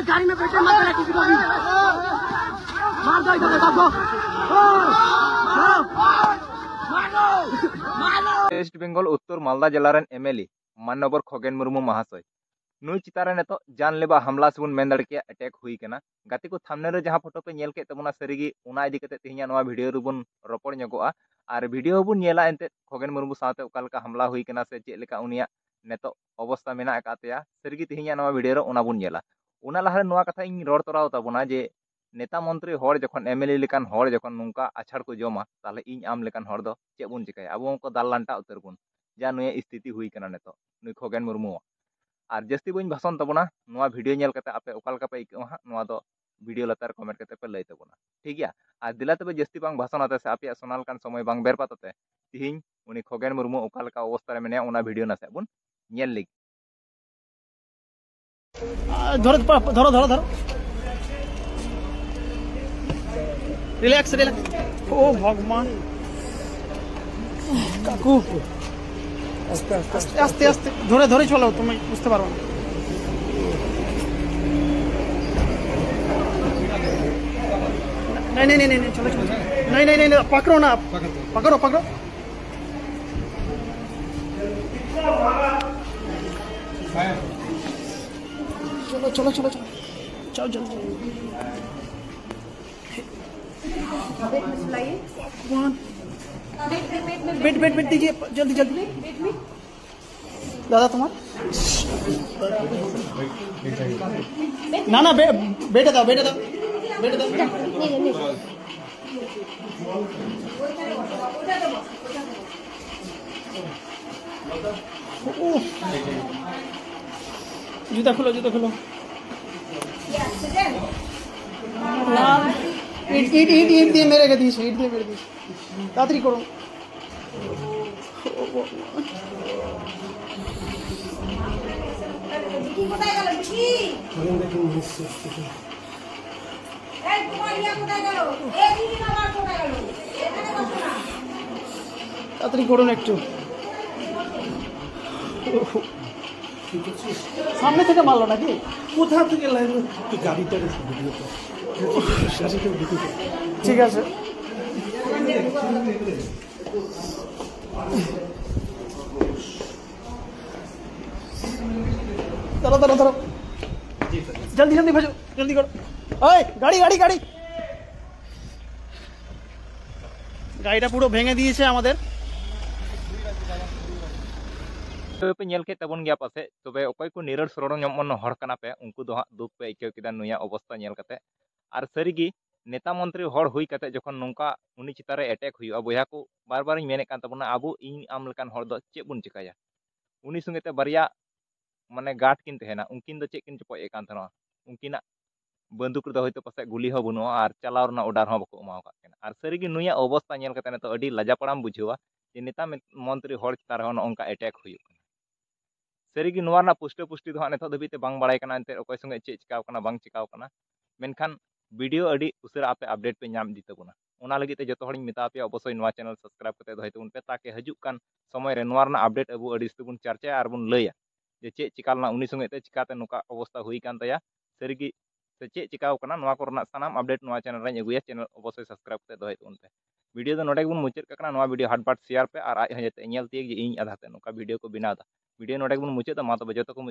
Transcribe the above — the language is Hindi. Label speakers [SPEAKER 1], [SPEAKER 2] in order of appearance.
[SPEAKER 1] गाड़ी में बैठे मत बैठे किसी को भी मार दो इधर देखो
[SPEAKER 2] वेस्ट बेंगल उत्तर मालदा जिला एमएलए माननीय खगेन मुर्मू महाशय नुई चितारे नेतो जानलेवा हमला से मेन दाड़े अटैक हुई कना गाते को थामने रे जहां फोटो पे नेल के तबना सरीगी उना इदी कते तिहिया नवा वीडियो रुबन रपड़ नगोआ और वीडियो बुन नेला एंते खगेन मुर्मू साथे ओकालका हमला हुई कना से चेलेका उनिया नेतो अवस्था मेना कातेया सरीगी तिहिया नवा वीडियो रे उना बुन नेला उना लहारे नवा कथा इन रोड तोराव ताबना जे नेता मंत्री हर जखन एमएलए लेकान हर जखन नुंका आछाड़ को जमा ताले इन आम लेकान हर दो चे बुन चिकाया अब को दाल लांटा उतर बुन जा नुय स्थिति हुई कना नेतो नुई खगेन मुर्मू और जस्ती बन भाषण तबना नवा वीडियो नेल कते आपे ओकालका पे इको हा नवा दो वीडियो लतार कमेंट कते पे लई तबना ठीक गया और दिला तबे जस्ती बांग भाषण आते से आपे सोनाल कान समय बांग बेरपातते तिहिं उनी खगेन मुर्मू ओकालका अवस्था रे मेने उना वीडियो नासे बुन नेल लिग
[SPEAKER 1] धरो धरो धरो धरो रिलैक्स रिलैक्स ओ भगवान काकू आस्ते आस्ते आस्ते आस्ते धरे धरे चलो तुम बुझते पारो नहीं नहीं नहीं नहीं चलो चलो नहीं नहीं नहीं पकड़ो ना पकड़ो पकड़ो चलो चलो चलो चलो चलो चलो बेट बेट बेट दीजिए जल्दी जल्दी दादा तुम्हारा ना ना बेटे दो बेटे दो बेटे दो जूता खोलो जूता खोलो ईट ईट ईट ईट दिए मेरे के दिए ईट दिए मेरे दिए तातरी करो तातरी करो ना একটু সামনে থেকে মারলো নাকি কোথা থেকে লাগলো তুই গাড়িটা ভিডিও ঠিক আছে चलो चलो चलो जल्दी जल्दी भेजो जल्दी करो ओए गाड़ी गाड़ी गाड़ी गाड़ीটা পুরো ভেঙে দিয়েছে আমাদের
[SPEAKER 2] पे नेल के तबन गया पासे तबे ओकय को निरड़ सरड़ मन हर कना पे उनको दो दुख पे इक्यो किदा नुया अवस्था नेल कते और सरीगी नेता मंत्री हर हुई कते जखन नुंका उनी चितारे अटैक हुई बोया को बार बार मेने कान तबना आबो इन आम लेकान हर दो चे बुन चिकाया उनी संगेते बारिया माने गाट किन तहेना उनकिन दो चे किन चपय कान थना उनकिना बंदूक दो होयतो पासे गुली हो बनुआ और चलाव रना ऑर्डर हो बको एमाव काकेना और सरीगी नुया अवस्था नेल कते तो अडी लजापड़ाम बुझेवा जे नेता मंत्री हर चितार होन ओंका अटैक हुई सरीगी नोवारना पुष्टि पुष्टि दो नेता धबीते बांग बाड़ाय कना एंते ओकय संगे चे चिकाव कना बांग चिकाव कना मेनखान वीडियो अडी उसेरा आपे अपडेट पे नाम दी तबना ओना लगी ते जतो हड़िन मेता पे अवश्य नोवा चैनल सब्सक्राइब कते दोय तबन पे ताके हजुक कान समय रे नोवारना अपडेट अबु अडी स्तेबुन चर्चा आर बुन लैया जे चे चिकालना उनी संगे ते चिकाते नुका अवस्था हुई कान तया सरीगी से चे चिकाव कना नोवा कोरना सानाम अपडेट नोवा चैनल रे अगुया चैनल अवश्य सब्सक्राइब कते दोय तबन पे वीडियो दो नोडे बुन मुचाद कना नोवा वीडियो हाटबाट शेयर पे और आज हजते नेल तिए जे इन आधाते नुका वीडियो को बिनादा वीडियो नोडे बुन मुचाद मा तबे जतो को